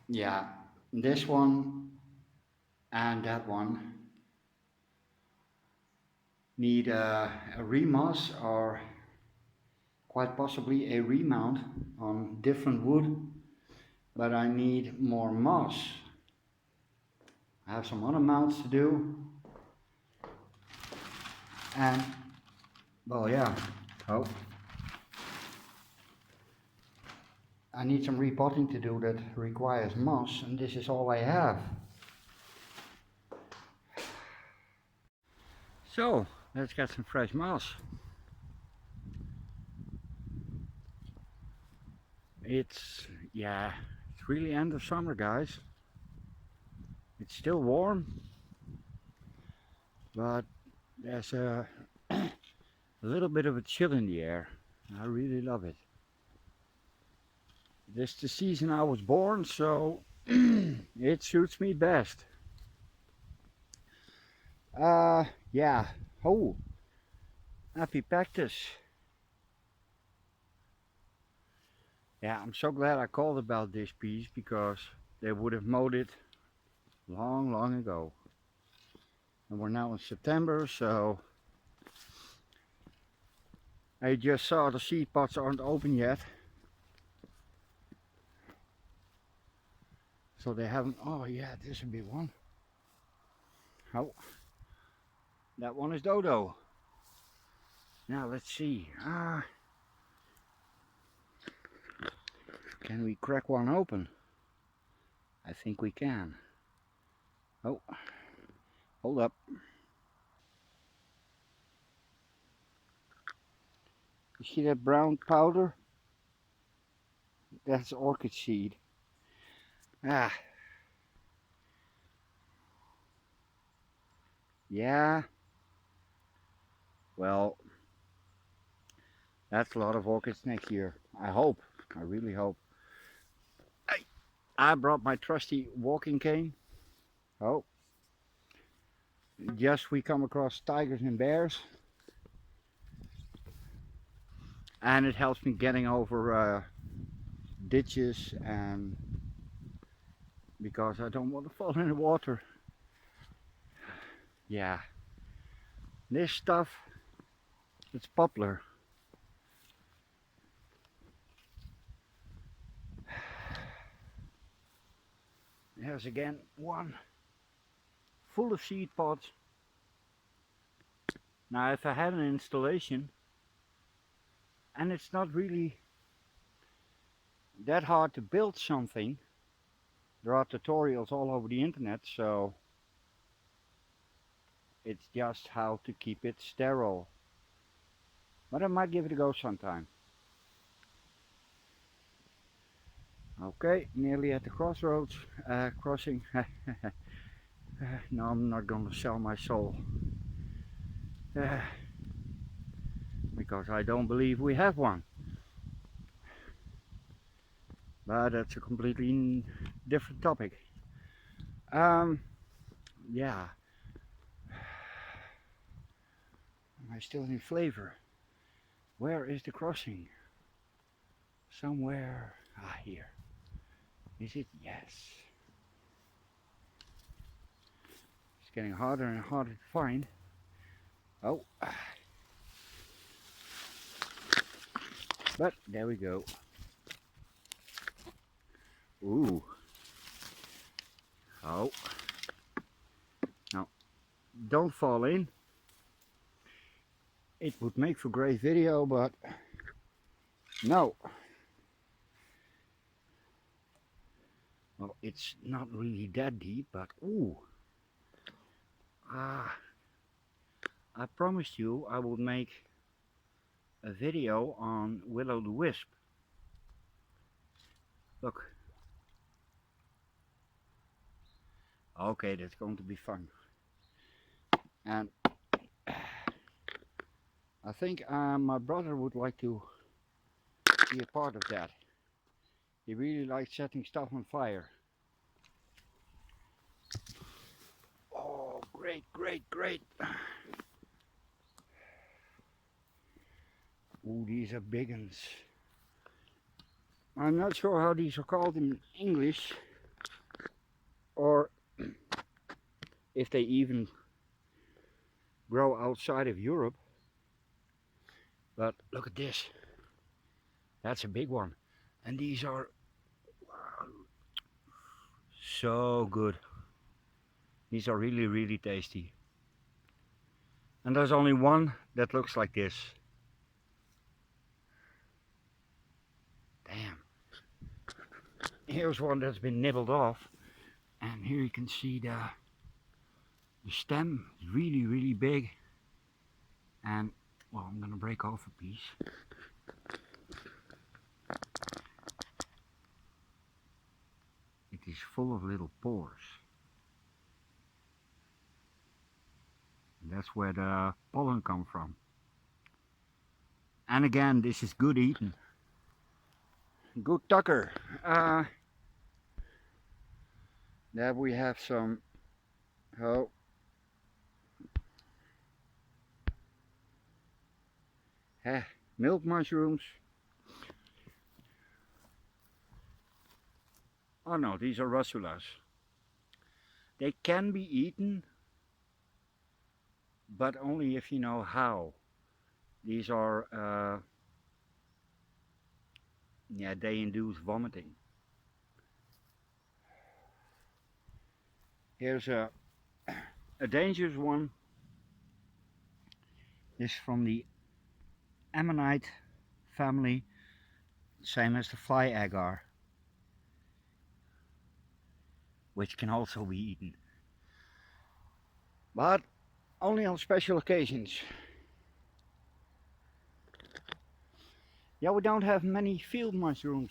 Yeah, this one and that one need a remoss or quite possibly a remount on different wood, but I need more moss. I have some other mounts to do, and well, yeah, oh, I need some repotting to do that requires moss, and this is all I have. So let's get some fresh moss. Yeah, it's really end of summer, guys. It's still warm, but there's a little bit of a chill in the air. I really love it. This is the season I was born, so it suits me best. Yeah. Oh, Apipactus. Yeah, I'm so glad I called about this piece because they would have mowed it long, long ago. And we're now in September, so I just saw the seed pods aren't open yet. So they haven't, oh yeah, this would be one. Oh, that one is Dodo. Now let's see. Can we crack one open? I think we can. Oh, hold up. You see that brown powder? That's orchid seed. Ah, yeah. Well, that's a lot of orchids next year. I hope. I really hope. I brought my trusty walking cane. Oh, just we come across tigers and bears. And it helps me getting over ditches and because I don't want to fall in the water. Yeah, this stuff, it's poplar. There's again one full of seed pods. Now if I had an installation, and it's not really that hard to build something, there are tutorials all over the internet, so it's just how to keep it sterile. But I might give it a go sometime. Okay, nearly at the crossroads, crossing. No, I'm not going to sell my soul. Because I don't believe we have one. But that's a completely different topic. Yeah. Am I still in flavor? Where is the crossing? Somewhere. Here. Is it? Yes. It's getting harder and harder to find. Oh. But there we go. Ooh. Oh. Now, don't fall in. It would make for great video, but no. Well, it's not really that deep, but ooh. I promised you I would make a video on Will-o'-the-Wisp. Look. Okay, that's going to be fun. And I think my brother would like to be a part of that. He really likes setting stuff on fire. Oh, great, great, great. Ooh, these are big ones. I'm not sure how these are called in English. or if they even grow outside of Europe. But look at this, that's a big one, and these are so good. These are really tasty. And there's only one that looks like this. Damn. Here's one that's been nibbled off, and here you can see the stem is really big. And well, I'm gonna break off a piece. It is full of little pores. And that's where the pollen comes from. And again, this is good eating. Good tucker. There we have some milk mushrooms. Oh no, these are russulas. They can be eaten, but only if you know how. These are, yeah, they induce vomiting. Here's a dangerous one. This is from the ammonite family, same as the fly agar, which can also be eaten, but only on special occasions. Yeah, we don't have many field mushrooms,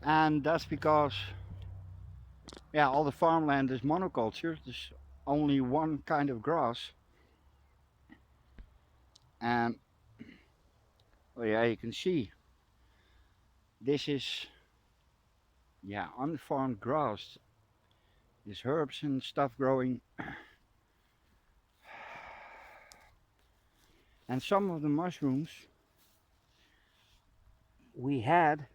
and that's because, yeah, all the farmland is monoculture. There's only one kind of grass, and oh yeah, you can see this is, yeah, unfarmed grass. There's herbs and stuff growing, and some of the mushrooms we had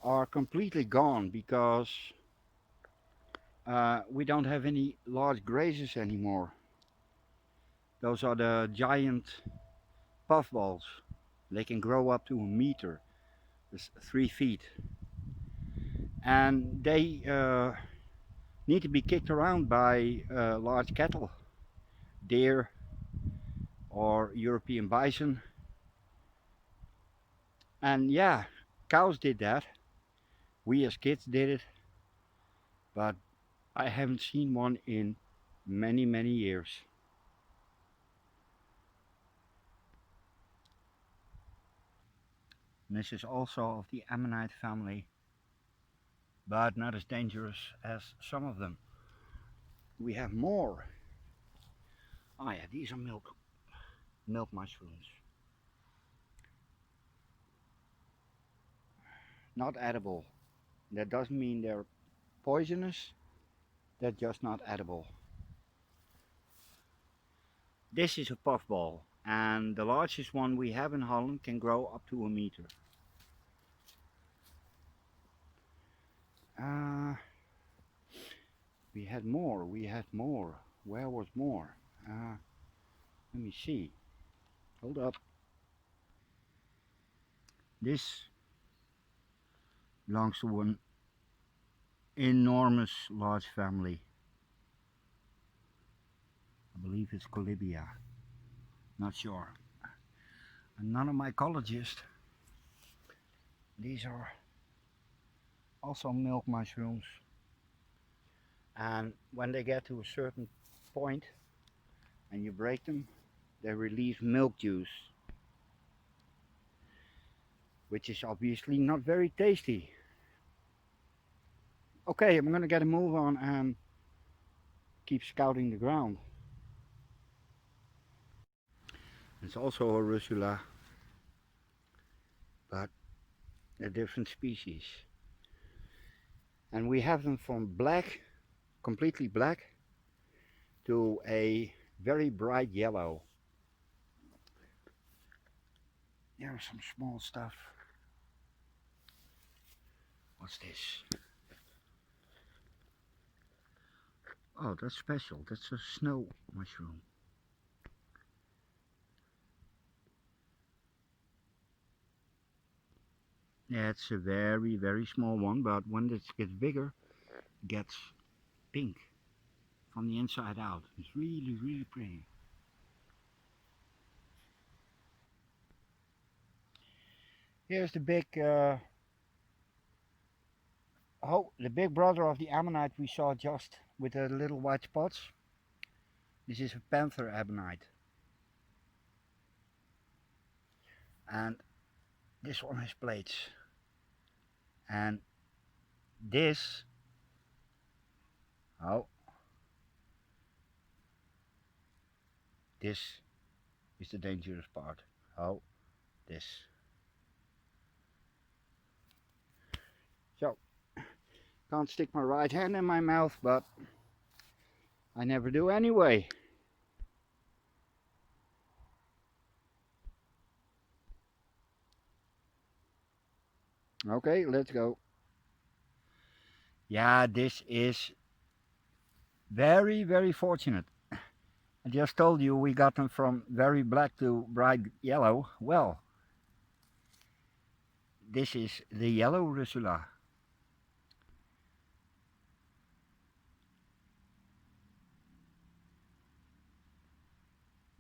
are completely gone because we don't have any large grazers anymore. Those are the giant puffballs. They can grow up to a meter, that's 3 feet, and they need to be kicked around by large cattle, deer or European bison. And yeah, cows did that. We as kids did it, but I haven't seen one in many years. And this is also of the ammonite family, but not as dangerous as some of them. We have more. Oh yeah, these are milk mushrooms. Not edible. That doesn't mean they're poisonous, they're just not edible. This is a puffball, and the largest one we have in Holland can grow up to a meter. We had more. Where was more? Let me see. Hold up. This belongs to an enormous large family. I believe it's Colibia. Not sure. And none of my ecologists. These are also milk mushrooms. And when they get to a certain point and you break them, they release milk juice, which is obviously not very tasty. Okay, I'm gonna get a move on and keep scouting the ground. It's also a russula, but a different species. And we have them from black, completely black, to a very bright yellow. There's some small stuff. What's this? Oh, that's special. That's a snow mushroom. Yeah, it's a very, very small one, but when it gets bigger, it gets pink from the inside out. It's really, really pretty. Here's the big, the big brother of the ammonite we saw just with the little white spots. This is a panther ammonite. And this one has plates. And this, oh, this is the dangerous part. Oh, this. So, can't stick my right hand in my mouth, but I never do anyway. Okay, let's go. Yeah, this is very, very fortunate. I just told you we got them from very black to bright yellow. Well, this is the yellow Russula.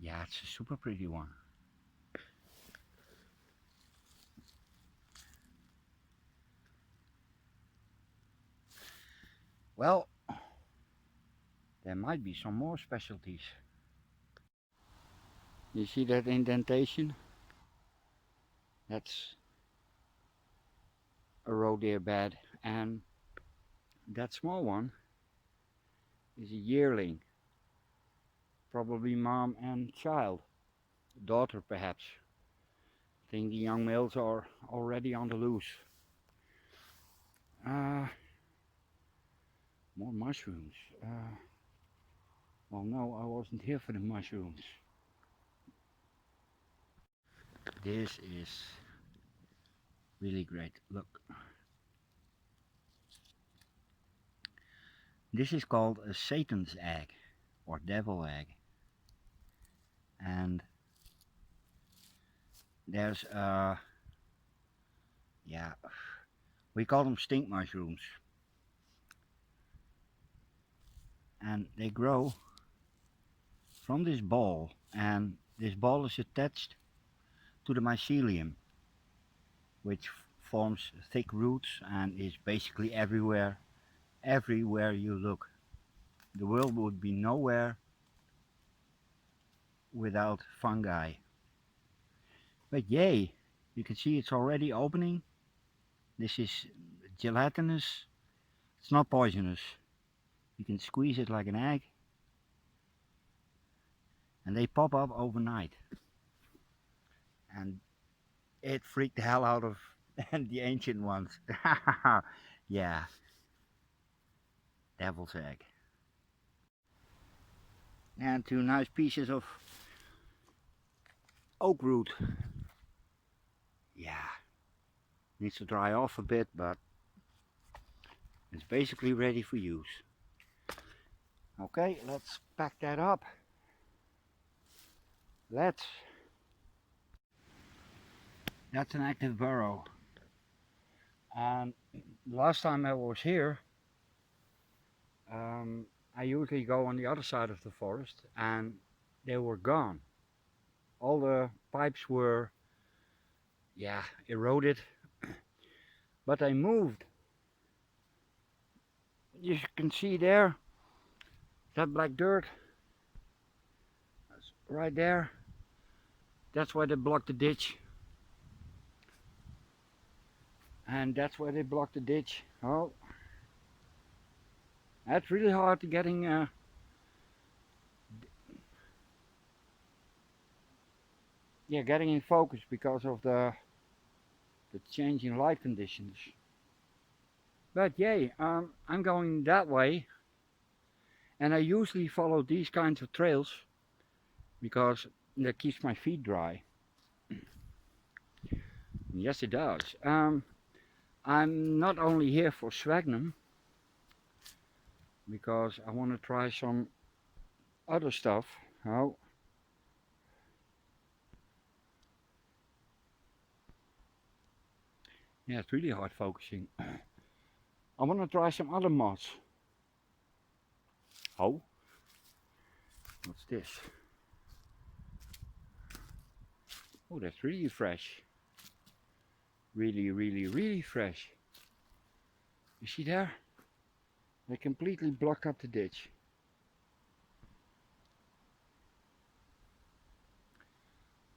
Yeah, it's a super pretty one. Well, there might be some more specialties. You see that indentation? That's a roe deer bed, and that small one is a yearling. Probably mom and child. Daughter perhaps. I think the young males are already on the loose. More mushrooms. Well, no, I wasn't here for the mushrooms. This is really great. Look. This is called a Satan's egg or devil egg. And there's yeah, we call them stink mushrooms. And they grow from this ball, and this ball is attached to the mycelium, which forms thick roots and is basically everywhere you look. The world would be nowhere without fungi. But yay, you can see it's already opening. This is gelatinous. It's not poisonous. You can squeeze it like an egg, and they pop up overnight. And it freaked the hell out of the ancient ones. Yeah, devil's egg. And two nice pieces of oak root. Yeah, needs to dry off a bit, but it's basically ready for use. Okay, let's pack that up. That's an active burrow. And last time I was here, I usually go on the other side of the forest, and they were gone. All the pipes were, yeah, eroded, but I moved. You can see there, that black dirt, that's right there. That's why they blocked the ditch. And that's why they blocked the ditch. Oh, that's really hard to getting getting in focus because of the changing light conditions. But yay, I'm going that way, and I usually follow these kinds of trails because that keeps my feet dry. Yes, it does. I'm not only here for sphagnum, because I want to try some other stuff. Oh, yeah, it's really hard focusing. I want to try some other moths. Oh, what's this? Oh, that's really fresh. Really, really, really fresh. You see there? They completely block up the ditch.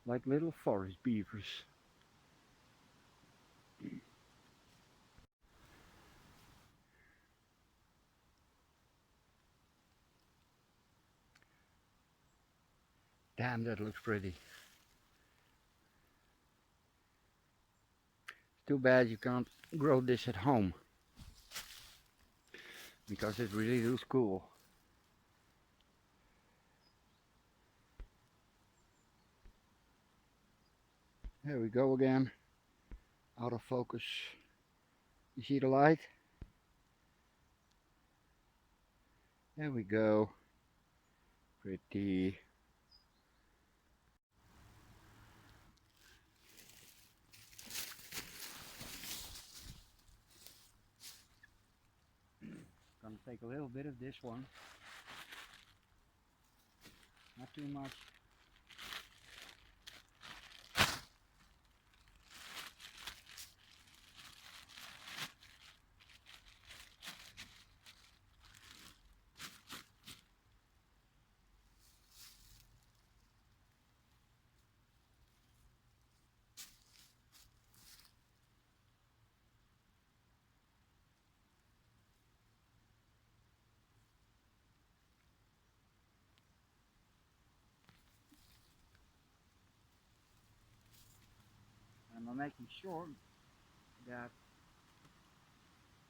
Like little forest beavers. Damn, that looks pretty. Too bad you can't grow this at home, because it really looks cool. There we go again. Out of focus. You see the light? There we go. Pretty. Gonna take a little bit of this one. Not too much. And I'm making sure that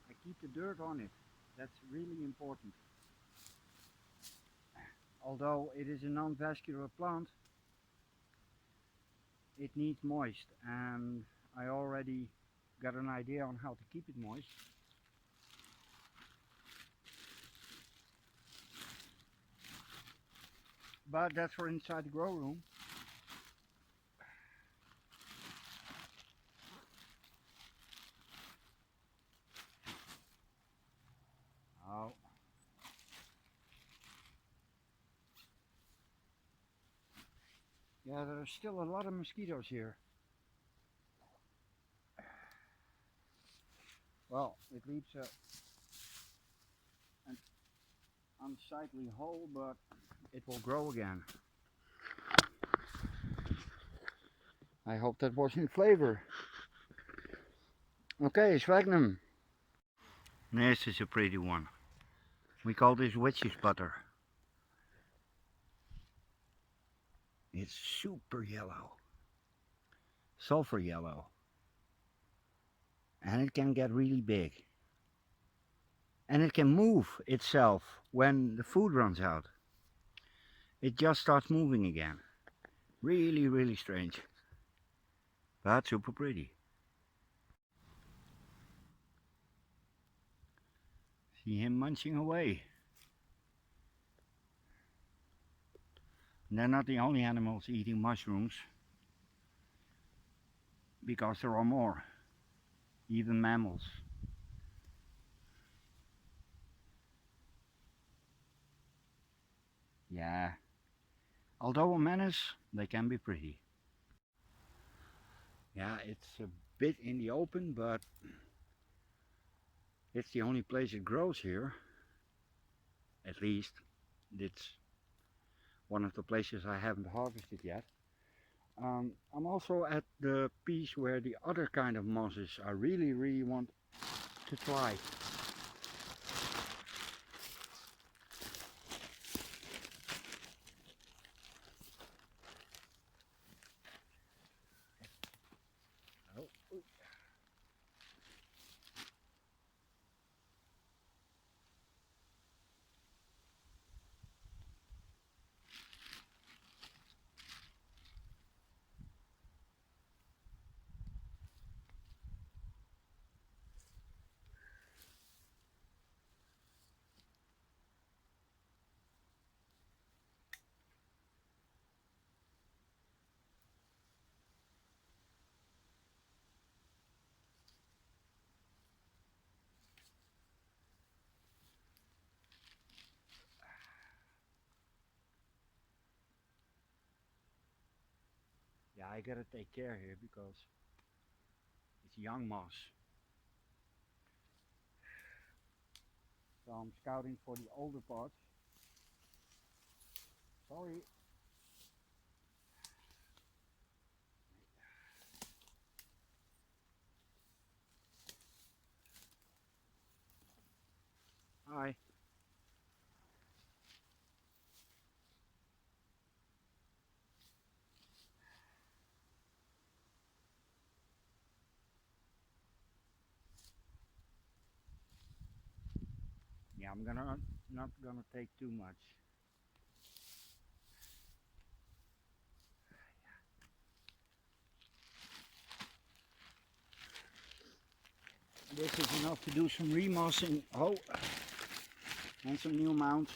I keep the dirt on it. That's really important. Although it is a non-vascular plant, it needs moist, and I already got an idea on how to keep it moist. But that's for inside the grow room. Oh. Yeah, there are still a lot of mosquitoes here. Well, it leaves an unsightly hole, but it will grow again. I hope that was in flavor. Okay, sphagnum. This is a pretty one. We call this witch's butter. It's super yellow. Sulfur yellow. And it can get really big. And it can move itself when the food runs out. It just starts moving again. Really, really strange. But super pretty. See him munching away. And they're not the only animals eating mushrooms, because there are more, even mammals. Yeah, although a menace, they can be pretty. Yeah, it's a bit in the open, but it's the only place it grows here. At least, it's one of the places I haven't harvested yet. I'm also at the piece where the other kind of mosses I really want to try. Oh. I gotta take care here because it's young moss. So I'm scouting for the older parts. Sorry. Hi. Yeah, I'm not gonna take too much. This is enough to do some remossing. Oh, and some new mounts.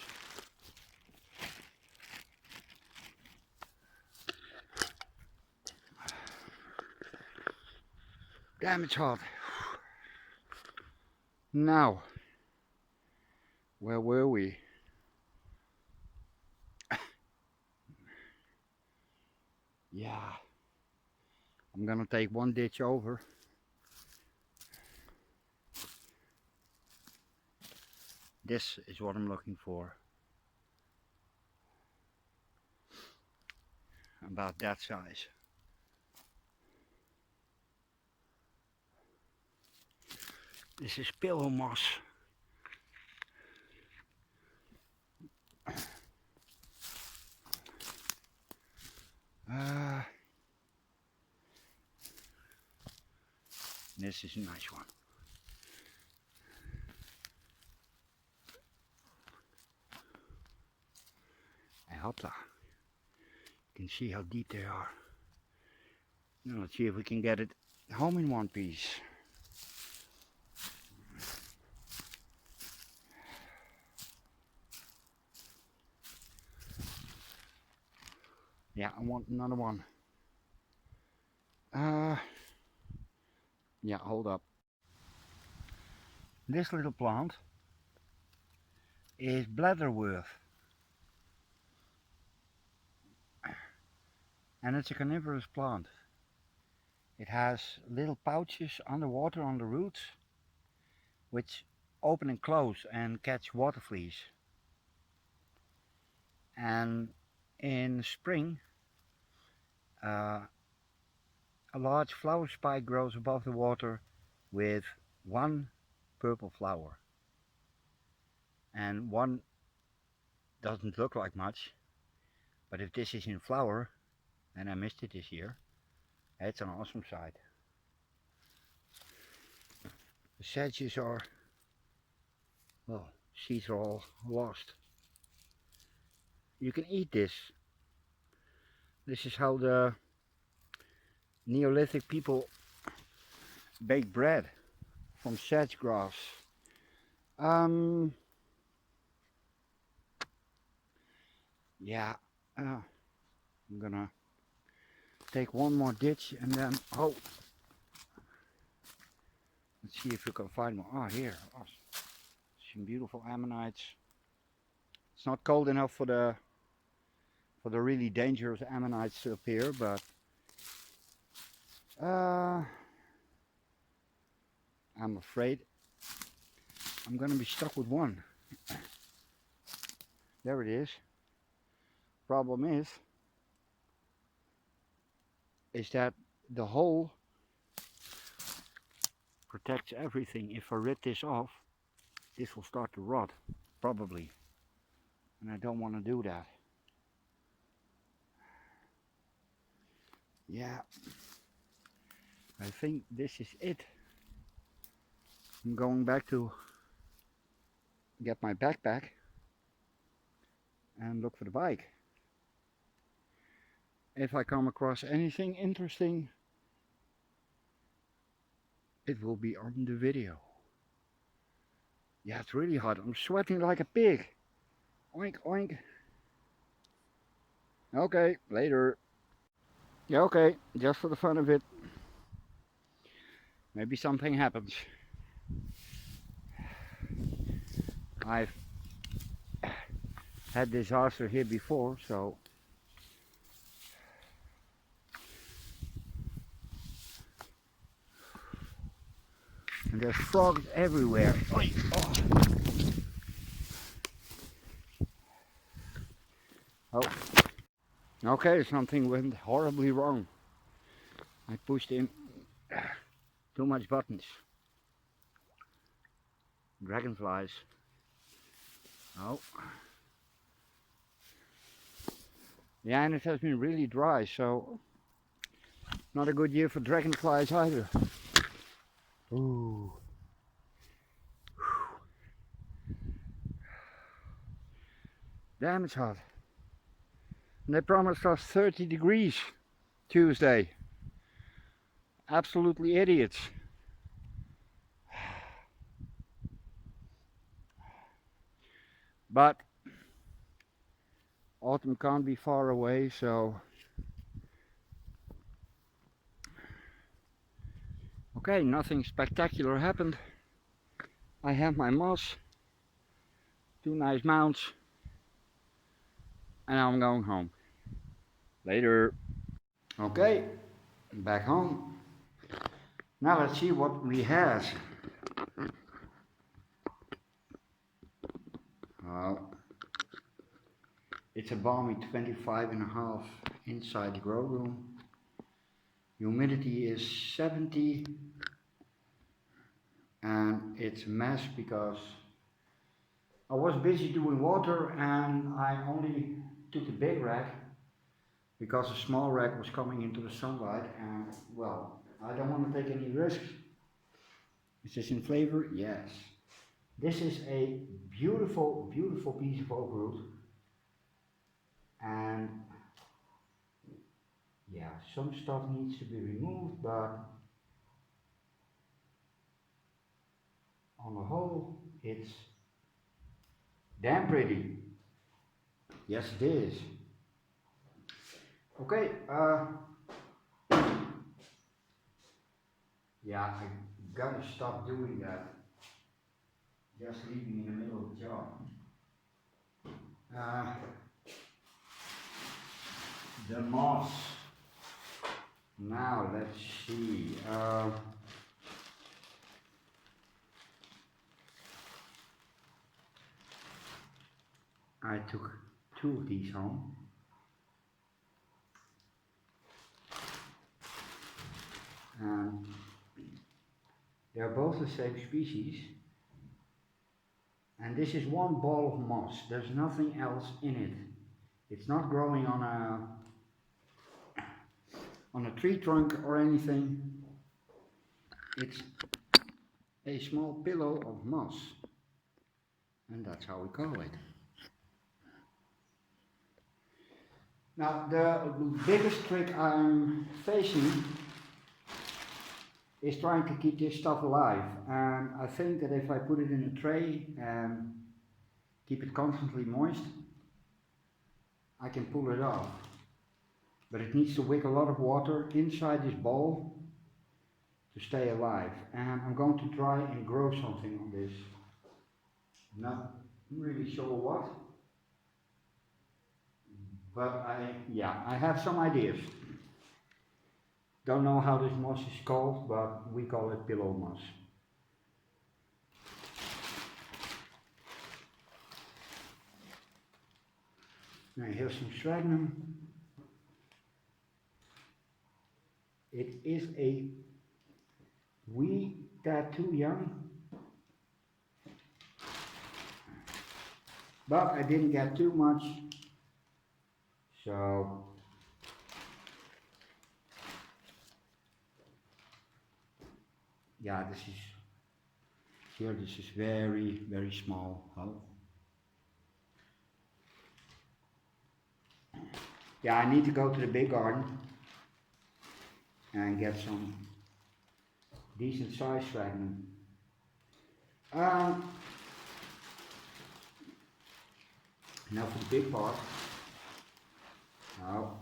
Damn, it's hot. Now, where were we? Yeah, I'm gonna take one ditch over. This is what I'm looking for. About that size. This is pillow moss. This is a nice one. Hey, hopla. You can see how deep they are. Now let's see if we can get it home in one piece. Yeah, I want another one. Yeah, hold up. This little plant is bladderworth. And it's a carnivorous plant. It has little pouches underwater on the roots which open and close and catch water fleas. And in spring a large flower spike grows above the water with one purple flower. And one doesn't look like much, but if this is in flower, and I missed it this year, it's an awesome sight. The sedges are, well, seeds are all lost. You can eat this. This is how the Neolithic people baked bread, from sedge grass. Yeah, I'm gonna take one more ditch and then, oh, let's see if we can find more. Oh, here, oh, some beautiful ammonites. It's not cold enough for the really dangerous ammonites up here, but I'm afraid I'm gonna be stuck with one. There it is. Problem is that the hole protects everything. If I rip this off, this will start to rot, probably, and I don't want to do that. Yeah, I think this is it. I'm going back to get my backpack and look for the bike. If I come across anything interesting, it will be on the video. Yeah, it's really hot. I'm sweating like a pig. Oink, oink. Okay, later. Yeah, okay, just for the fun of it. Maybe something happens. I've had disaster here before, so And there's frogs everywhere. Oi, oh. Oh. Okay, something went horribly wrong. I pushed in too much buttons. Dragonflies. Oh. Yeah, and it has been really dry, so not a good year for dragonflies either. Ooh. Damn, it's hot. And they promised us 30 degrees Tuesday. Absolutely idiots. But autumn can't be far away, so okay, nothing spectacular happened. I have my moss, 2 nice mounts, and now I'm going home. Later. Okay, back home. Now let's see what we have. It's a balmy 25.5 inside the grow room. Humidity is 70, and it's a mess because I was busy doing water and I only took the big rack because the small rack was coming into the sunlight, and well, I don't want to take any risks. Is this in flavor? Yes. This is a beautiful, beautiful piece of oak root, and yeah, some stuff needs to be removed, but on the whole, it's damn pretty. Yes, it is. Okay, yeah, I gotta stop doing that. Just leaving in the middle of the job. The moss. Now let's see. I took 2 of these home. And they're both the same species. And this is one ball of moss. There's nothing else in it. It's not growing on a tree trunk or anything. It's a small pillow of moss. And that's how we call it. Now, the biggest trick I'm facing is trying to keep this stuff alive, and I think that if I put it in a tray and keep it constantly moist, I can pull it off. But it needs to wick a lot of water inside this bowl to stay alive, and I'm going to try and grow something on this. Not really sure what, but I have some ideas. Don't know how this moss is called, but we call it pillow moss. Now here's some sphagnum. It is a wee tad too young, but I didn't get too much, so yeah, this is very, very small. Oh. Yeah, I need to go to the big garden and get some decent size sphagnum. Now for the big part. Now,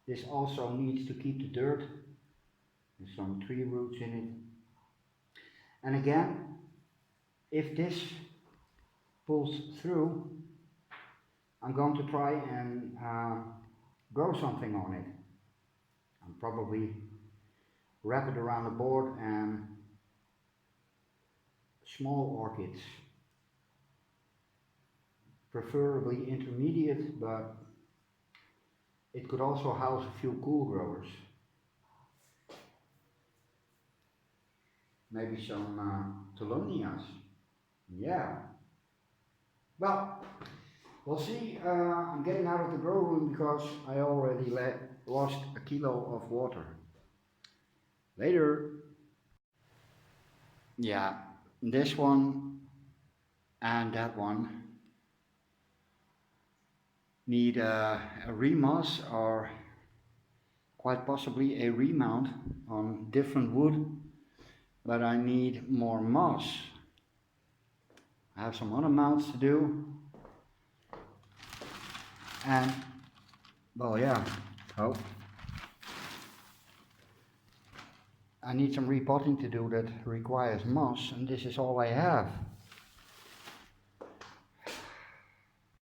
this also needs to keep the dirt. There's some tree roots in it. And again, if this pulls through, I'm going to try and grow something on it. And probably wrap it around the board and small orchids, preferably intermediate, but it could also house a few cool growers. Maybe some Thelonias. Yeah. Well, we'll see. I'm getting out of the grow room because I already lost a kilo of water. Later. Yeah, this one and that one need a remoss or quite possibly a remount on different wood, but I need more moss. I have some other mounts to do, and well, yeah, oh, I need some repotting to do that requires moss, and this is all I have.